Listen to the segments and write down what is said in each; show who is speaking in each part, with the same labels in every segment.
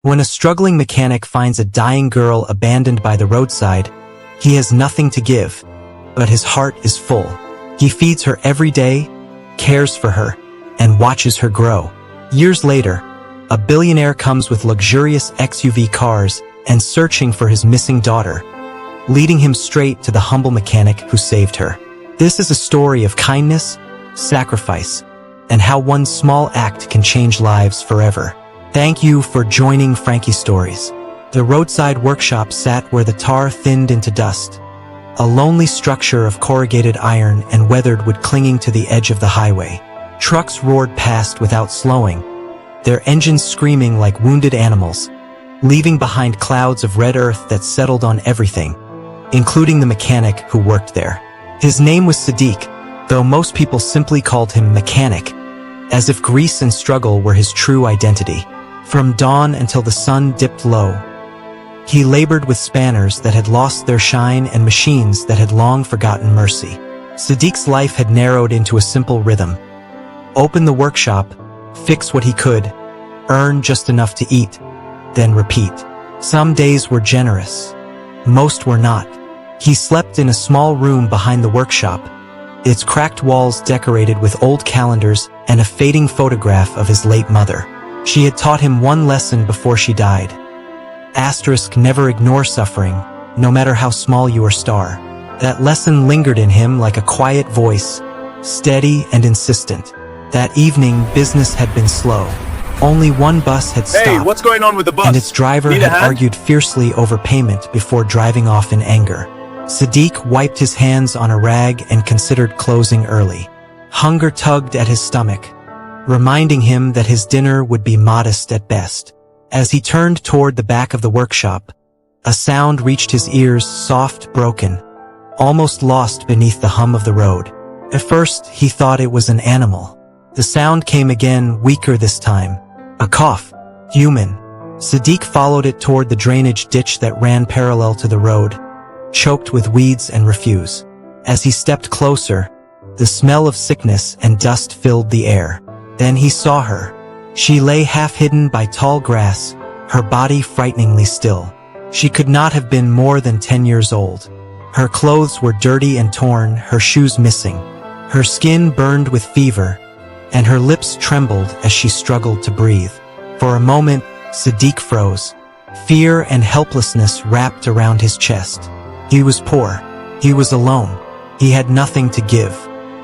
Speaker 1: When a struggling mechanic finds a dying girl abandoned by the roadside, he has nothing to give, but his heart is full. He feeds her every day, cares for her, and watches her grow. Years later, a billionaire comes with luxurious XUV cars and searching for his missing daughter, leading him straight to the humble mechanic who saved her. This is a story of kindness, sacrifice, and how one small act can change lives forever. Thank you for joining Frankie's Stories. The roadside workshop sat where the tar thinned into dust, a lonely structure of corrugated iron and weathered wood clinging to the edge of the highway. Trucks roared past without slowing, their engines screaming like wounded animals, leaving behind clouds of red earth that settled on everything, including the mechanic who worked there. His name was Sadiq, though most people simply called him Mechanic, as if grease and struggle were his true identity. From dawn until the sun dipped low, he labored with spanners that had lost their shine and machines that had long forgotten mercy. Sadiq's life had narrowed into a simple rhythm. Open the workshop, fix what he could, earn just enough to eat, then repeat. Some days were generous, most were not. He slept in a small room behind the workshop, its cracked walls decorated with old calendars and a fading photograph of his late mother. She had taught him one lesson before she died. Asterisk, never ignore suffering, no matter how small your star. That lesson lingered in him like a quiet voice, steady and insistent. That evening, business had been slow. Only one bus had stopped.
Speaker 2: Hey, what's going on with the bus?
Speaker 1: And its driver had argued fiercely over payment before driving off in anger. Sadiq wiped his hands on a rag and considered closing early. Hunger tugged at his stomach, reminding him that his dinner would be modest at best. As he turned toward the back of the workshop, a sound reached his ears, soft, broken, almost lost beneath the hum of the road. At first, he thought it was an animal. The sound came again, weaker this time. A cough. Human. Sadiq followed it toward the drainage ditch that ran parallel to the road, choked with weeds and refuse. As he stepped closer, the smell of sickness and dust filled the air. Then he saw her. She lay half-hidden by tall grass, her body frighteningly still. She could not have been more than 10 years old. Her clothes were dirty and torn, her shoes missing. Her skin burned with fever, and her lips trembled as she struggled to breathe. For a moment, Sadiq froze. Fear and helplessness wrapped around his chest. He was poor. He was alone. He had nothing to give.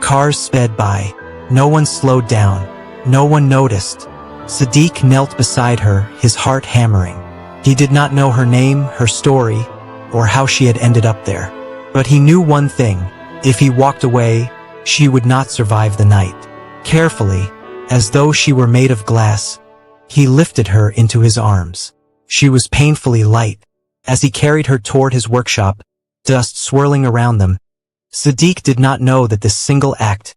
Speaker 1: Cars sped by. No one slowed down. No one noticed. Sadiq knelt beside her, his heart hammering. He did not know her name, her story, or how she had ended up there. But he knew one thing. If he walked away, she would not survive the night. Carefully, as though she were made of glass, he lifted her into his arms. She was painfully light. As he carried her toward his workshop, dust swirling around them, Sadiq did not know that this single act,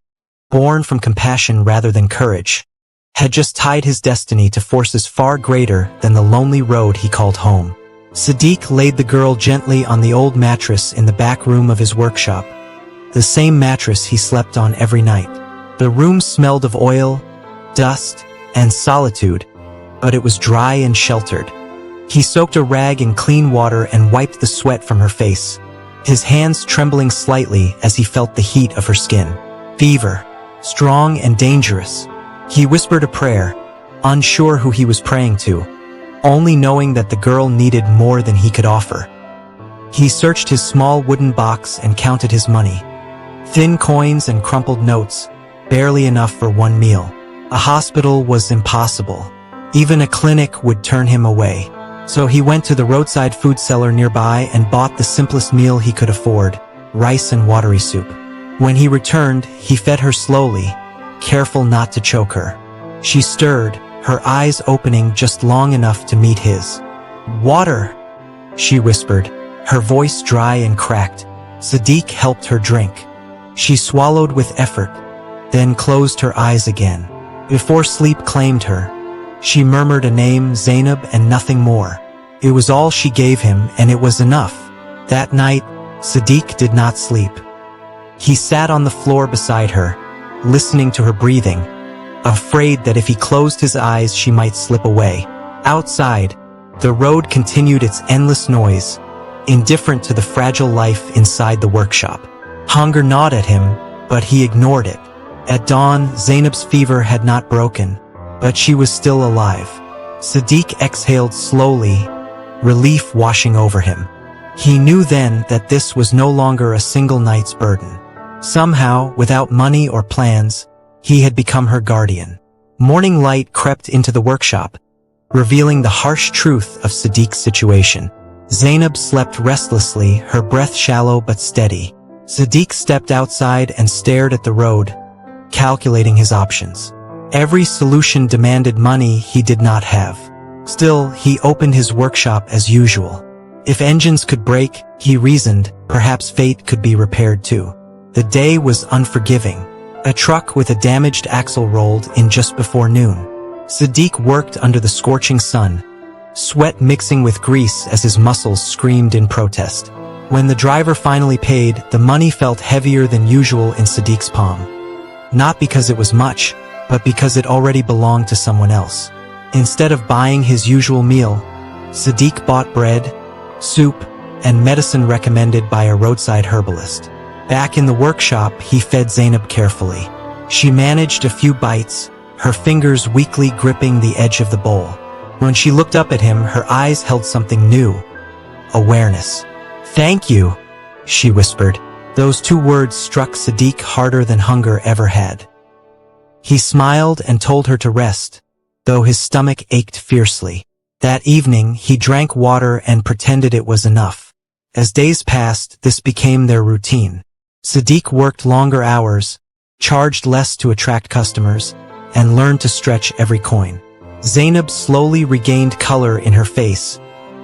Speaker 1: born from compassion rather than courage, had just tied his destiny to forces far greater than the lonely road he called home. Sadiq laid the girl gently on the old mattress in the back room of his workshop, the same mattress he slept on every night. The room smelled of oil, dust, and solitude, but it was dry and sheltered. He soaked a rag in clean water and wiped the sweat from her face, his hands trembling slightly as he felt the heat of her skin. Fever, strong and dangerous. He whispered a prayer, unsure who he was praying to, only knowing that the girl needed more than he could offer. He searched his small wooden box and counted his money. Thin coins and crumpled notes, barely enough for one meal. A hospital was impossible. Even a clinic would turn him away. So he went to the roadside food cellar nearby and bought the simplest meal he could afford, rice and watery soup. When he returned, he fed her slowly, careful not to choke her. She stirred, her eyes opening just long enough to meet his. "Water," she whispered, her voice dry and cracked. Sadiq helped her drink. She swallowed with effort, then closed her eyes again. Before sleep claimed her, she murmured a name, Zainab, and nothing more. It was all she gave him, and it was enough. That night, Sadiq did not sleep. He sat on the floor beside her, listening to her breathing, afraid that if he closed his eyes she might slip away. Outside, The road continued its endless noise, indifferent to the fragile life inside the workshop. Hunger gnawed at him, but he ignored it. At dawn, Zainab's fever had not broken, but she was still alive. Sadiq exhaled slowly, relief washing over him. He knew then that this was no longer a single night's burden. Somehow, without money or plans, he had become her guardian. Morning light crept into the workshop, revealing the harsh truth of Sadiq's situation. Zainab slept restlessly, her breath shallow but steady. Sadiq stepped outside and stared at the road, calculating his options. Every solution demanded money he did not have. Still, he opened his workshop as usual. If engines could break, he reasoned, perhaps fate could be repaired too. The day was unforgiving. A truck with a damaged axle rolled in just before noon. Sadiq worked under the scorching sun, sweat mixing with grease as his muscles screamed in protest. When the driver finally paid, the money felt heavier than usual in Sadiq's palm. Not because it was much, but because it already belonged to someone else. Instead of buying his usual meal, Sadiq bought bread, soup, and medicine recommended by a roadside herbalist. Back in the workshop, he fed Zainab carefully. She managed a few bites, her fingers weakly gripping the edge of the bowl. When she looked up at him, her eyes held something new. Awareness. "Thank you," she whispered. Those two words struck Sadiq harder than hunger ever had. He smiled and told her to rest, though his stomach ached fiercely. That evening, he drank water and pretended it was enough. As days passed, this became their routine. Sadiq worked longer hours, charged less to attract customers, and learned to stretch every coin. Zainab slowly regained color in her face,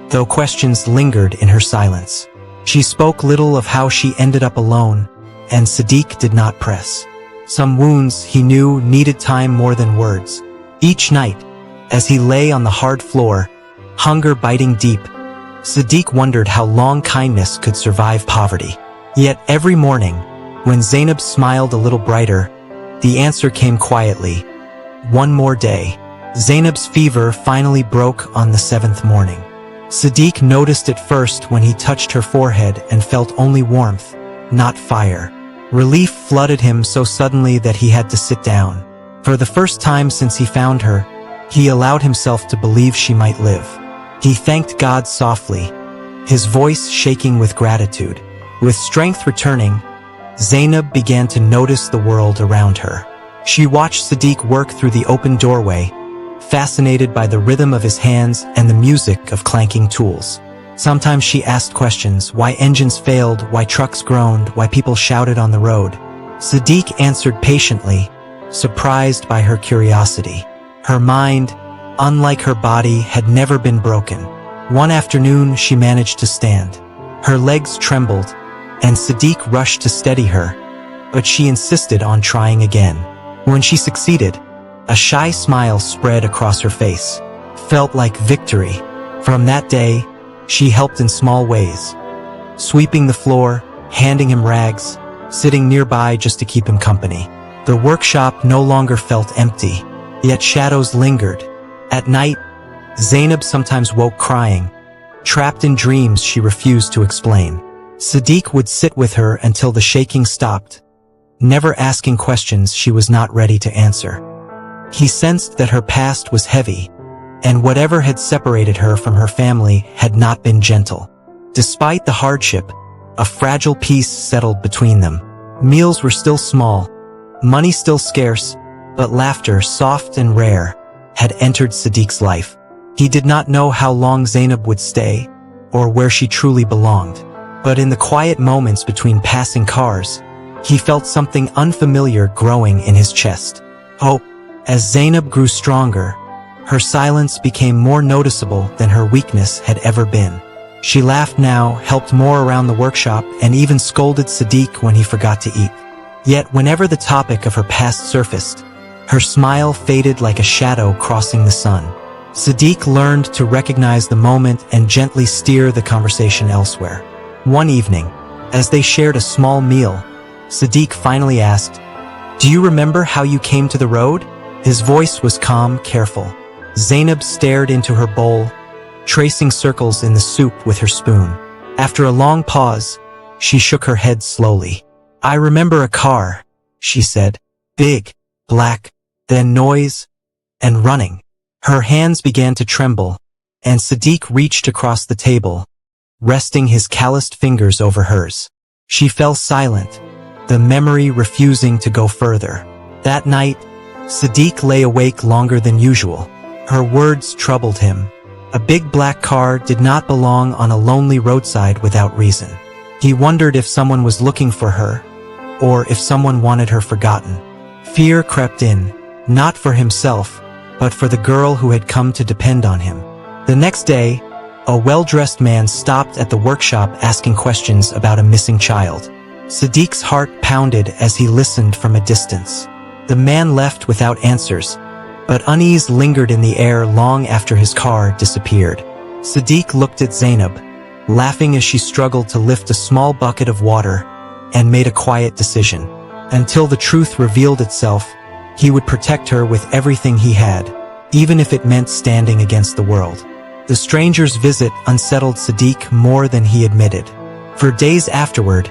Speaker 1: though questions lingered in her silence. She spoke little of how she ended up alone, and Sadiq did not press. Some wounds, he knew, needed time more than words. Each night, as he lay on the hard floor, hunger biting deep, Sadiq wondered how long kindness could survive poverty. Yet every morning, when Zainab smiled a little brighter, the answer came quietly. One more day. Zainab's fever finally broke on the 7th morning. Sadiq noticed it first when he touched her forehead and felt only warmth, not fire. Relief flooded him so suddenly that he had to sit down. For the first time since he found her, he allowed himself to believe she might live. He thanked God softly, his voice shaking with gratitude. With strength returning, Zainab began to notice the world around her. She watched Sadiq work through the open doorway, fascinated by the rhythm of his hands and the music of clanking tools. Sometimes she asked questions: why engines failed, why trucks groaned, why people shouted on the road. Sadiq answered patiently, surprised by her curiosity. Her mind, unlike her body, had never been broken. One afternoon, she managed to stand. Her legs trembled, and Sadiq rushed to steady her, but she insisted on trying again. When she succeeded, a shy smile spread across her face. Felt like victory. From that day, she helped in small ways, sweeping the floor, handing him rags, sitting nearby just to keep him company. The workshop no longer felt empty, yet shadows lingered. At night, Zainab sometimes woke crying, trapped in dreams she refused to explain. Sadiq would sit with her until the shaking stopped, never asking questions she was not ready to answer. He sensed that her past was heavy, and whatever had separated her from her family had not been gentle. Despite the hardship, a fragile peace settled between them. Meals were still small, money still scarce, but laughter, soft and rare, had entered Sadiq's life. He did not know how long Zainab would stay, or where she truly belonged. But in the quiet moments between passing cars, he felt something unfamiliar growing in his chest. Hope. As Zainab grew stronger, her silence became more noticeable than her weakness had ever been. She laughed now, helped more around the workshop, and even scolded Sadiq when he forgot to eat. Yet whenever the topic of her past surfaced, her smile faded like a shadow crossing the sun. Sadiq learned to recognize the moment and gently steer the conversation elsewhere. One evening, as they shared a small meal, Sadiq finally asked, "Do you remember how you came to the road?" His voice was calm, careful. Zainab stared into her bowl, tracing circles in the soup with her spoon. After a long pause, she shook her head slowly. "I remember a car," she said. "Big, black, then noise, and running." Her hands began to tremble, and Sadiq reached across the table, resting his calloused fingers over hers. She fell silent, the memory refusing to go further. That night, Sadiq lay awake longer than usual. Her words troubled him. A big black car did not belong on a lonely roadside without reason. He wondered if someone was looking for her, or if someone wanted her forgotten. Fear crept in, not for himself, but for the girl who had come to depend on him. The next day, a well-dressed man stopped at the workshop asking questions about a missing child. Sadiq's heart pounded as he listened from a distance. The man left without answers, but unease lingered in the air long after his car disappeared. Sadiq looked at Zainab, laughing as she struggled to lift a small bucket of water, and made a quiet decision. Until the truth revealed itself, he would protect her with everything he had, even if it meant standing against the world. The stranger's visit unsettled Sadiq more than he admitted. For days afterward,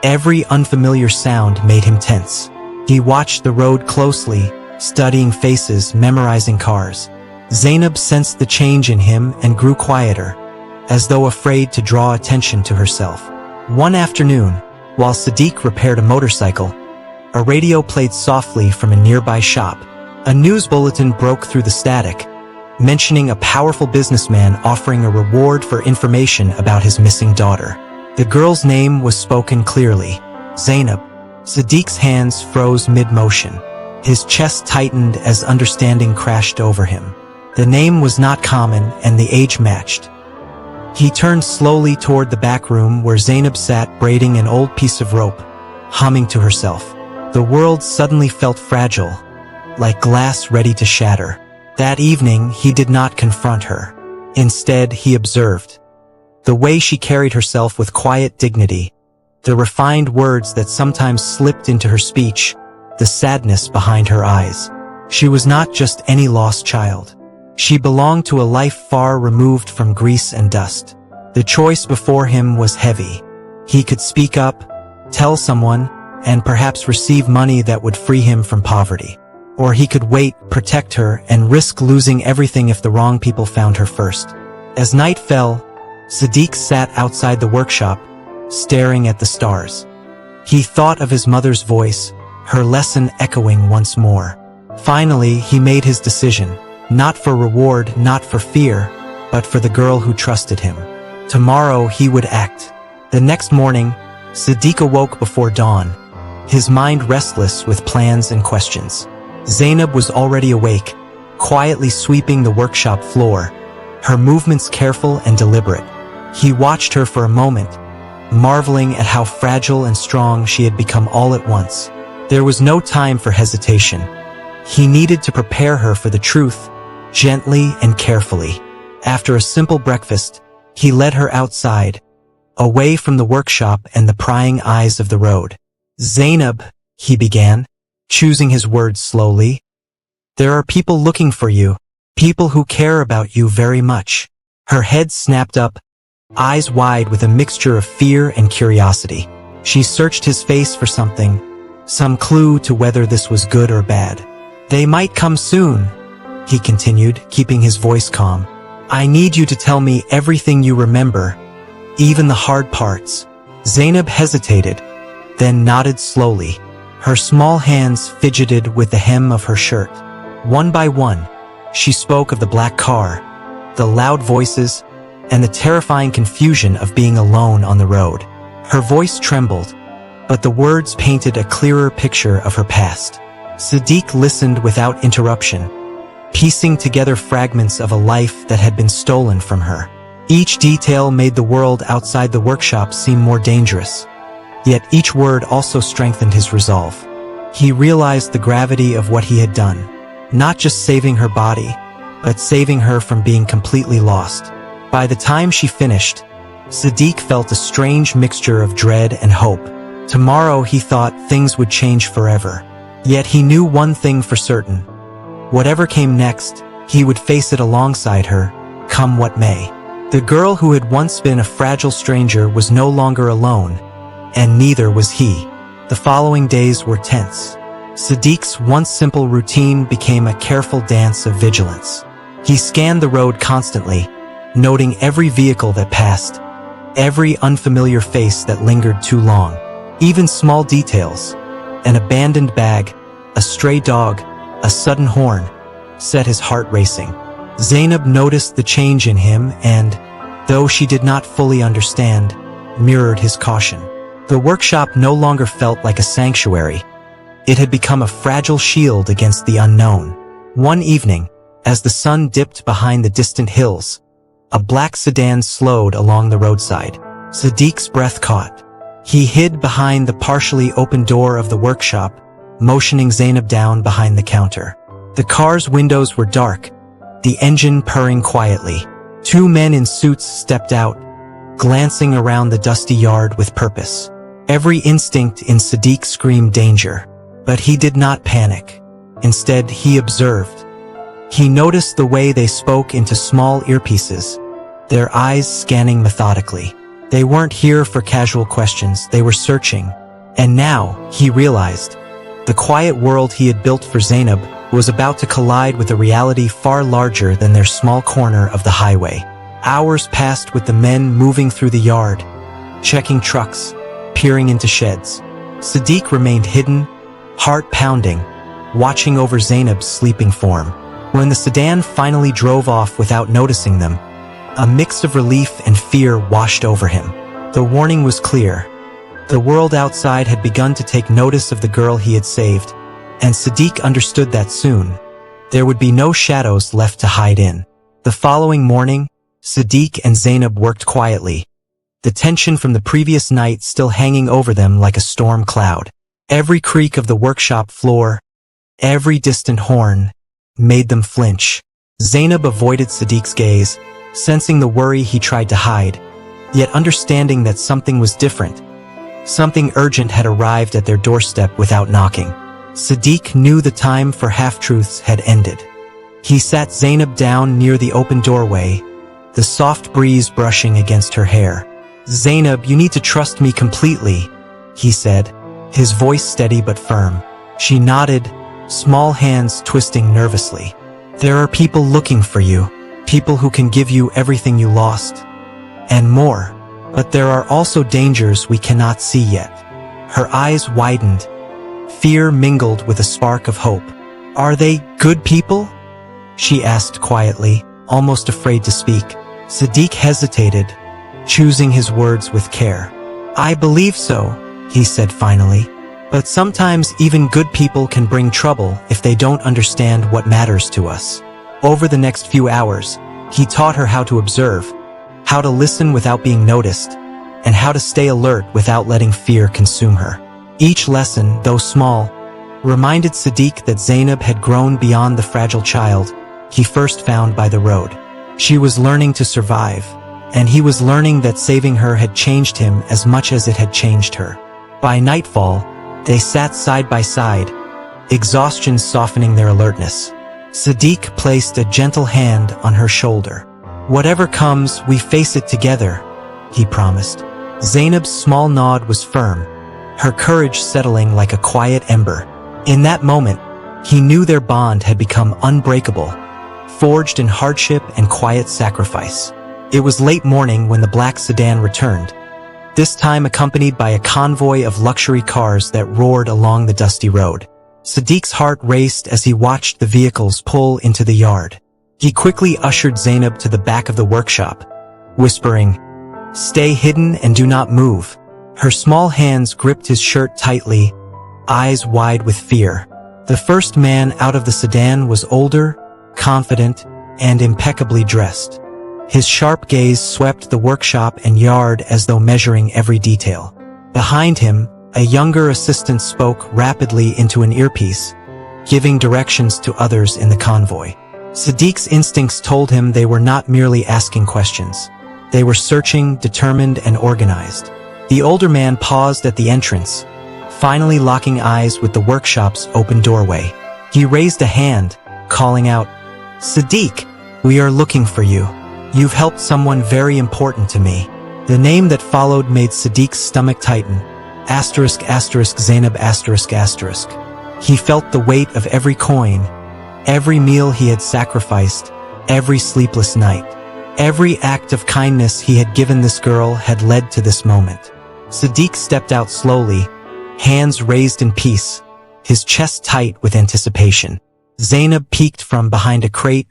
Speaker 1: every unfamiliar sound made him tense. He watched the road closely, studying faces, memorizing cars. Zainab sensed the change in him and grew quieter, as though afraid to draw attention to herself. One afternoon, while Sadiq repaired a motorcycle, a radio played softly from a nearby shop. A news bulletin broke through the static, mentioning a powerful businessman offering a reward for information about his missing daughter. The girl's name was spoken clearly, Zainab. Sadiq's hands froze mid-motion. His chest tightened as understanding crashed over him. The name was not common and the age matched. He turned slowly toward the back room where Zainab sat braiding an old piece of rope, humming to herself. The world suddenly felt fragile, like glass ready to shatter. That evening, he did not confront her. Instead, he observed the way she carried herself with quiet dignity, the refined words that sometimes slipped into her speech, the sadness behind her eyes. She was not just any lost child. She belonged to a life far removed from grease and dust. The choice before him was heavy. He could speak up, tell someone, and perhaps receive money that would free him from poverty. Or he could wait, protect her, and risk losing everything if the wrong people found her first. As night fell, Sadiq sat outside the workshop, staring at the stars. He thought of his mother's voice, her lesson echoing once more. Finally, he made his decision, not for reward, not for fear, but for the girl who trusted him. Tomorrow he would act. The next morning, Sadiq awoke before dawn, his mind restless with plans and questions. Zainab was already awake, quietly sweeping the workshop floor, her movements careful and deliberate. He watched her for a moment, marveling at how fragile and strong she had become all at once. There was no time for hesitation. He needed to prepare her for the truth, gently and carefully. After a simple breakfast, he led her outside, away from the workshop and the prying eyes of the road. "Zainab," he began, choosing his words slowly, "there are people looking for you, people who care about you very much." Her head snapped up, eyes wide with a mixture of fear and curiosity. She searched his face for something, some clue to whether this was good or bad. "They might come soon," he continued, keeping his voice calm. "I need you to tell me everything you remember, even the hard parts." Zainab hesitated, then nodded slowly. Her small hands fidgeted with the hem of her shirt. One by one, she spoke of the black car, the loud voices, and the terrifying confusion of being alone on the road. Her voice trembled, but the words painted a clearer picture of her past. Sadiq listened without interruption, piecing together fragments of a life that had been stolen from her. Each detail made the world outside the workshop seem more dangerous, yet each word also strengthened his resolve. He realized the gravity of what he had done, not just saving her body, but saving her from being completely lost. By the time she finished, Sadiq felt a strange mixture of dread and hope. Tomorrow, he thought, things would change forever. Yet he knew one thing for certain. Whatever came next, he would face it alongside her, come what may. The girl who had once been a fragile stranger was no longer alone, and neither was he. The following days were tense. Sadiq's once simple routine became a careful dance of vigilance. He scanned the road constantly, noting every vehicle that passed, every unfamiliar face that lingered too long. Even small details, an abandoned bag, a stray dog, a sudden horn, set his heart racing. Zainab noticed the change in him and, though she did not fully understand, mirrored his caution. The workshop no longer felt like a sanctuary. It had become a fragile shield against the unknown. One evening, as the sun dipped behind the distant hills, a black sedan slowed along the roadside. Sadiq's breath caught. He hid behind the partially open door of the workshop, motioning Zainab down behind the counter. The car's windows were dark, the engine purring quietly. Two men in suits stepped out, glancing around the dusty yard with purpose. Every instinct in Sadiq screamed danger, but he did not panic. Instead, he observed. He noticed the way they spoke into small earpieces, their eyes scanning methodically. They weren't here for casual questions, they were searching. And now, he realized, the quiet world he had built for Zainab was about to collide with a reality far larger than their small corner of the highway. Hours passed with the men moving through the yard, checking trucks, peering into sheds. Sadiq remained hidden, heart pounding, watching over Zainab's sleeping form. When the sedan finally drove off without noticing them, a mix of relief and fear washed over him. The warning was clear. The world outside had begun to take notice of the girl he had saved, and Sadiq understood that soon, there would be no shadows left to hide in. The following morning, Sadiq and Zainab worked quietly, the tension from the previous night still hanging over them like a storm cloud. Every creak of the workshop floor, every distant horn, made them flinch. Zainab avoided Sadiq's gaze, sensing the worry he tried to hide, yet understanding that something was different. Something urgent had arrived at their doorstep without knocking. Sadiq knew the time for half-truths had ended. He sat Zainab down near the open doorway, the soft breeze brushing against her hair. "Zainab, you need to trust me completely," he said, his voice steady but firm. She nodded, small hands twisting nervously. "There are people looking for you, people who can give you everything you lost, and more. But there are also dangers we cannot see yet." Her eyes widened, fear mingled with a spark of hope. "Are they good people?" she asked quietly, almost afraid to speak. Sadiq hesitated, choosing his words with care. "I believe so," he said finally. "But sometimes even good people can bring trouble if they don't understand what matters to us." Over the next few hours, he taught her how to observe, how to listen without being noticed, and how to stay alert without letting fear consume her. Each lesson, though small, reminded Sadiq that Zainab had grown beyond the fragile child he first found by the road. She was learning to survive, and he was learning that saving her had changed him as much as it had changed her. By nightfall, they sat side by side, exhaustion softening their alertness. Sadiq placed a gentle hand on her shoulder. "Whatever comes, we face it together," he promised. Zainab's small nod was firm, her courage settling like a quiet ember. In that moment, he knew their bond had become unbreakable, forged in hardship and quiet sacrifice. It was late morning when the black sedan returned, this time accompanied by a convoy of luxury cars that roared along the dusty road. Sadiq's heart raced as he watched the vehicles pull into the yard. He quickly ushered Zainab to the back of the workshop, whispering, "Stay hidden and do not move." Her small hands gripped his shirt tightly, eyes wide with fear. The first man out of the sedan was older, confident, and impeccably dressed. His sharp gaze swept the workshop and yard as though measuring every detail. Behind him, a younger assistant spoke rapidly into an earpiece, giving directions to others in the convoy. Sadiq's instincts told him they were not merely asking questions. They were searching, determined, and organized. The older man paused at the entrance, finally locking eyes with the workshop's open doorway. He raised a hand, calling out, "Sadiq, we are looking for you. You've helped someone very important to me." The name that followed made Sadiq's stomach tighten. **Zainab****. He felt the weight of every coin, every meal he had sacrificed, every sleepless night. Every act of kindness he had given this girl had led to this moment. Sadiq stepped out slowly, hands raised in peace, his chest tight with anticipation. Zainab peeked from behind a crate,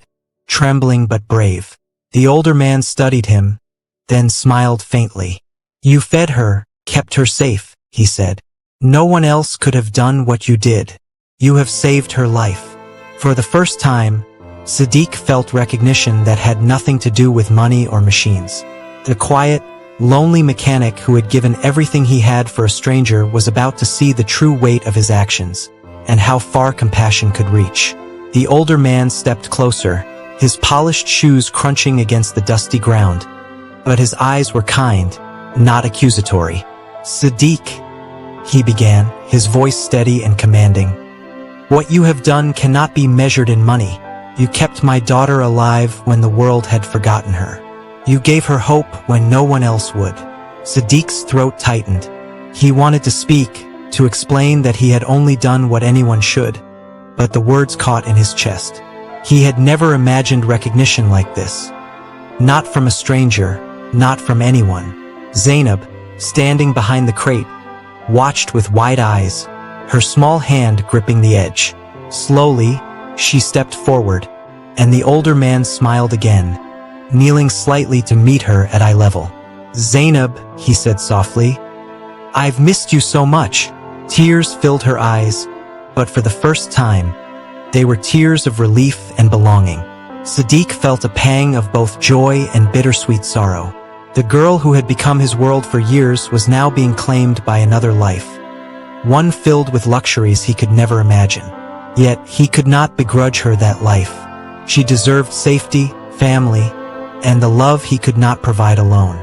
Speaker 1: trembling but brave. The older man studied him, then smiled faintly. "You fed her, kept her safe," he said. "No one else could have done what you did. You have saved her life." For the first time, Sadiq felt recognition that had nothing to do with money or machines. The quiet, lonely mechanic who had given everything he had for a stranger was about to see the true weight of his actions, and how far compassion could reach. The older man stepped closer, his polished shoes crunching against the dusty ground. But his eyes were kind, not accusatory. "Sadiq," he began, his voice steady and commanding. "What you have done cannot be measured in money. You kept my daughter alive when the world had forgotten her. You gave her hope when no one else would." Sadiq's throat tightened. He wanted to speak, to explain that he had only done what anyone should, but the words caught in his chest. He had never imagined recognition like this. Not from a stranger, not from anyone. Zainab, standing behind the crate, watched with wide eyes, her small hand gripping the edge. Slowly, she stepped forward, and the older man smiled again, kneeling slightly to meet her at eye level. "Zainab," he said softly, "I've missed you so much." Tears filled her eyes, but for the first time, they were tears of relief and belonging. Sadiq felt a pang of both joy and bittersweet sorrow. The girl who had become his world for years was now being claimed by another life, one filled with luxuries he could never imagine. Yet he could not begrudge her that life. She deserved safety, family, and the love he could not provide alone.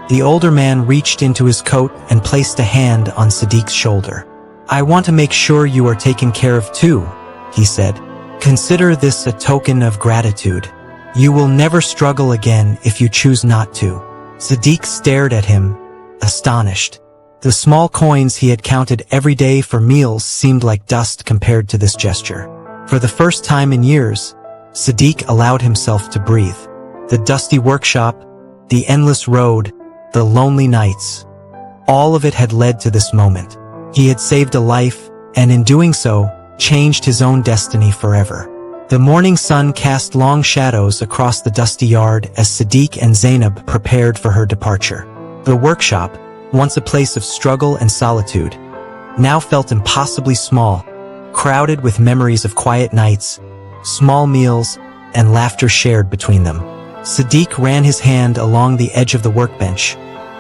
Speaker 1: The older man reached into his coat and placed a hand on Sadiq's shoulder. "I want to make sure you are taken care of too," he said. "Consider this a token of gratitude. You will never struggle again if you choose not to." Sadiq stared at him, astonished. The small coins he had counted every day for meals seemed like dust compared to this gesture. For the first time in years, Sadiq allowed himself to breathe. The dusty workshop, the endless road, the lonely nights, all of it had led to this moment. He had saved a life, and in doing so, changed his own destiny forever. The morning sun cast long shadows across the dusty yard as Sadiq and Zainab prepared for her departure. The workshop, once a place of struggle and solitude, now felt impossibly small, crowded with memories of quiet nights, small meals, and laughter shared between them. Sadiq ran his hand along the edge of the workbench,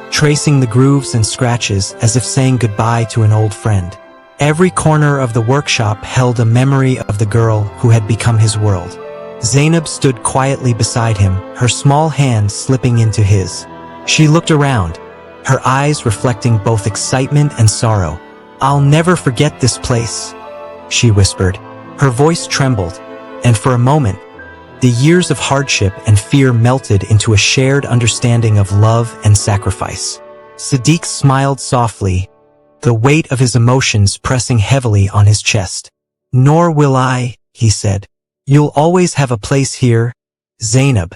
Speaker 1: tracing the grooves and scratches as if saying goodbye to an old friend. Every corner of the workshop held a memory of the girl who had become his world. Zainab stood quietly beside him, her small hand slipping into his. She looked around, her eyes reflecting both excitement and sorrow. "I'll never forget this place," she whispered. Her voice trembled, and for a moment, the years of hardship and fear melted into a shared understanding of love and sacrifice. Sadiq smiled softly, the weight of his emotions pressing heavily on his chest. "Nor will I," he said. "You'll always have a place here, Zainab,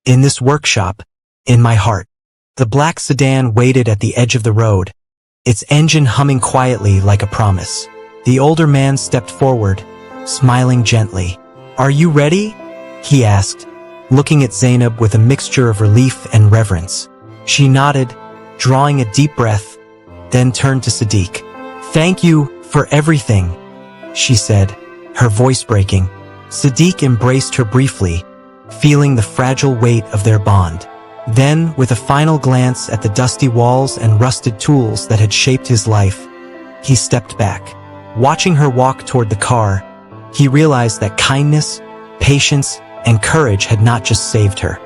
Speaker 1: in this workshop, in my heart." The black sedan waited at the edge of the road, its engine humming quietly like a promise. The older man stepped forward, smiling gently. "Are you ready?" he asked, looking at Zainab with a mixture of relief and reverence. She nodded, drawing a deep breath, then turned to Sadiq. "Thank you for everything," she said, her voice breaking. Sadiq embraced her briefly, feeling the fragile weight of their bond. Then, with a final glance at the dusty walls and rusted tools that had shaped his life, he stepped back. Watching her walk toward the car, he realized that kindness, patience, and courage had not just saved her.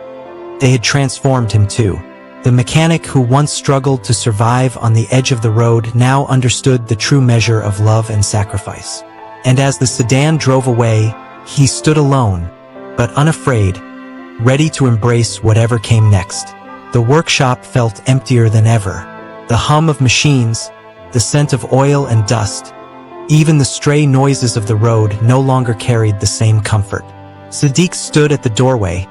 Speaker 1: They had transformed him too. The mechanic who once struggled to survive on the edge of the road now understood the true measure of love and sacrifice. And as the sedan drove away, he stood alone, but unafraid, ready to embrace whatever came next. The workshop felt emptier than ever. The hum of machines, the scent of oil and dust, even the stray noises of the road no longer carried the same comfort. Sadiq stood at the doorway,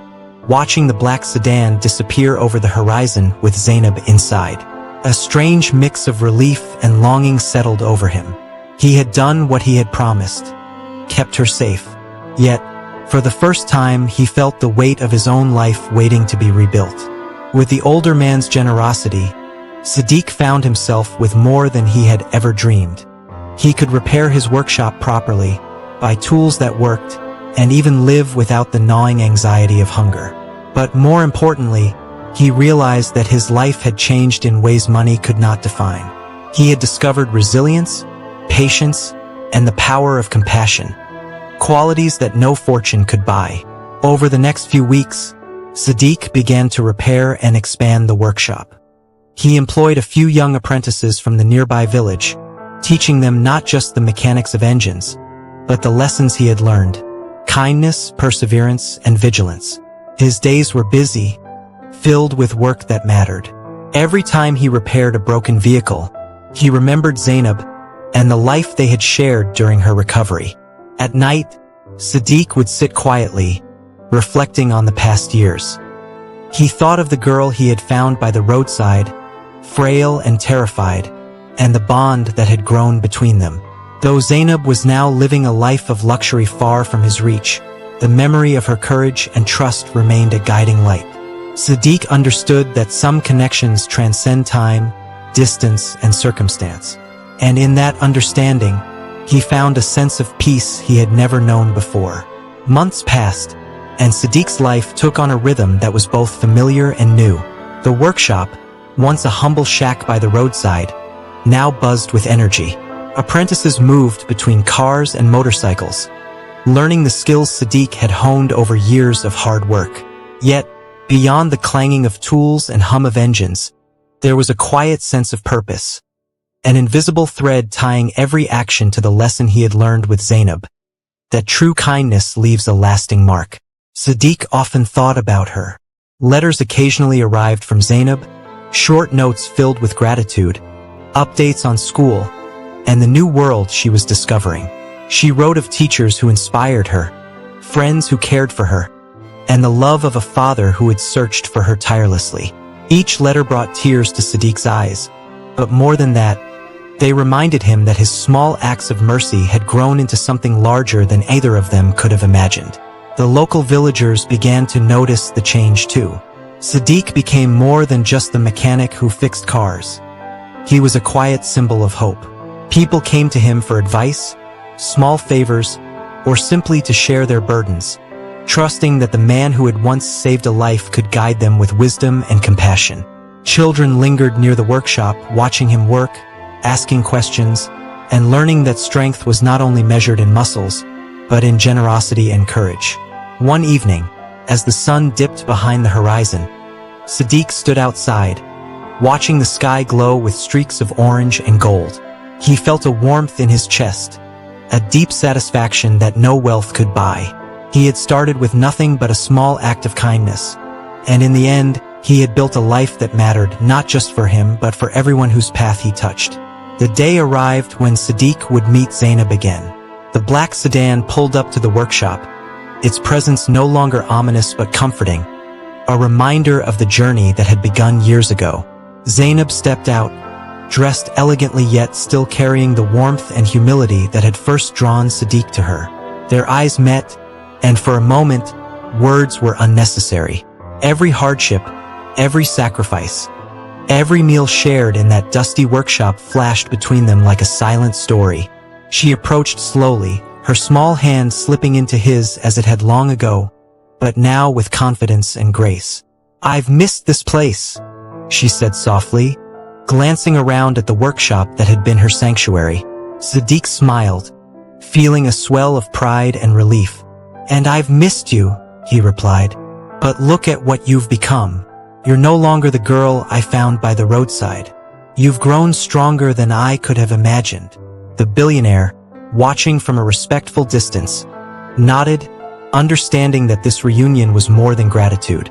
Speaker 1: watching the black sedan disappear over the horizon with Zainab inside. A strange mix of relief and longing settled over him. He had done what he had promised, kept her safe. Yet, for the first time, he felt the weight of his own life waiting to be rebuilt. With the older man's generosity, Sadiq found himself with more than he had ever dreamed. He could repair his workshop properly, buy tools that worked, and even live without the gnawing anxiety of hunger. But more importantly, he realized that his life had changed in ways money could not define. He had discovered resilience, patience, and the power of compassion, qualities that no fortune could buy. Over the next few weeks, Sadiq began to repair and expand the workshop. He employed a few young apprentices from the nearby village, teaching them not just the mechanics of engines, but the lessons he had learned: kindness, perseverance, and vigilance. His days were busy, filled with work that mattered. Every time he repaired a broken vehicle, he remembered Zainab and the life they had shared during her recovery. At night, Sadiq would sit quietly, reflecting on the past years. He thought of the girl he had found by the roadside, frail and terrified, and the bond that had grown between them. Though Zainab was now living a life of luxury far from his reach, the memory of her courage and trust remained a guiding light. Sadiq understood that some connections transcend time, distance, and circumstance. And in that understanding, he found a sense of peace he had never known before. Months passed, and Sadiq's life took on a rhythm that was both familiar and new. The workshop, once a humble shack by the roadside, now buzzed with energy. Apprentices moved between cars and motorcycles, learning the skills Sadiq had honed over years of hard work. Yet, beyond the clanging of tools and hum of engines, there was a quiet sense of purpose, an invisible thread tying every action to the lesson he had learned with Zainab, that true kindness leaves a lasting mark. Sadiq often thought about her. Letters occasionally arrived from Zainab, short notes filled with gratitude, updates on school, and the new world she was discovering. She wrote of teachers who inspired her, friends who cared for her, and the love of a father who had searched for her tirelessly. Each letter brought tears to Sadiq's eyes, but more than that, they reminded him that his small acts of mercy had grown into something larger than either of them could have imagined. The local villagers began to notice the change too. Sadiq became more than just the mechanic who fixed cars. He was a quiet symbol of hope. People came to him for advice, small favors, or simply to share their burdens, trusting that the man who had once saved a life could guide them with wisdom and compassion. Children lingered near the workshop, watching him work, asking questions, and learning that strength was not only measured in muscles, but in generosity and courage. One evening, as the sun dipped behind the horizon, Sadiq stood outside, watching the sky glow with streaks of orange and gold. He felt a warmth in his chest, a deep satisfaction that no wealth could buy. He had started with nothing but a small act of kindness, and in the end, he had built a life that mattered not just for him but for everyone whose path he touched. The day arrived when Sadiq would meet Zainab again. The black sedan pulled up to the workshop, its presence no longer ominous but comforting, a reminder of the journey that had begun years ago. Zainab stepped out, dressed elegantly yet still carrying the warmth and humility that had first drawn Sadiq to her. Their eyes met, and for a moment, words were unnecessary. Every hardship, every sacrifice, every meal shared in that dusty workshop flashed between them like a silent story. She approached slowly, her small hand slipping into his as it had long ago, but now with confidence and grace. "I've missed this place," she said softly, glancing around at the workshop that had been her sanctuary. Sadiq smiled, feeling a swell of pride and relief. "And I've missed you," he replied. "But look at what you've become. You're no longer the girl I found by the roadside. You've grown stronger than I could have imagined." The billionaire, watching from a respectful distance, nodded, understanding that this reunion was more than gratitude.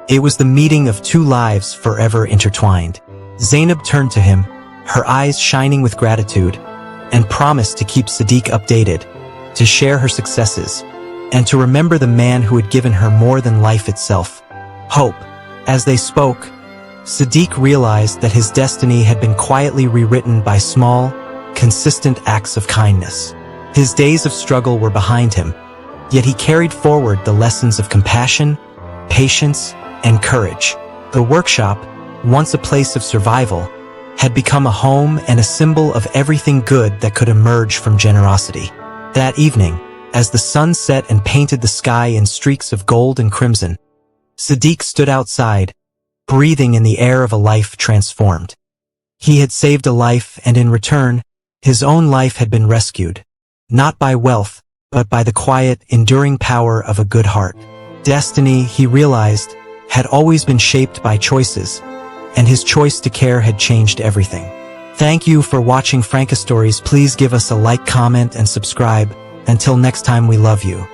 Speaker 1: It was the meeting of two lives forever intertwined. Zainab turned to him, her eyes shining with gratitude, and promised to keep Sadiq updated, to share her successes, and to remember the man who had given her more than life itself, hope. As they spoke, Sadiq realized that his destiny had been quietly rewritten by small, consistent acts of kindness. His days of struggle were behind him, yet he carried forward the lessons of compassion, patience, and courage. The workshop, once a place of survival, had become a home and a symbol of everything good that could emerge from generosity. That evening, as the sun set and painted the sky in streaks of gold and crimson, Sadiq stood outside, breathing in the air of a life transformed. He had saved a life, and in return, his own life had been rescued, not by wealth, but by the quiet, enduring power of a good heart. Destiny, he realized, had always been shaped by choices, and his choice to care had changed everything. Thank you for watching Franca Stories. Please give us a like, comment, and subscribe. Until next time, we love you.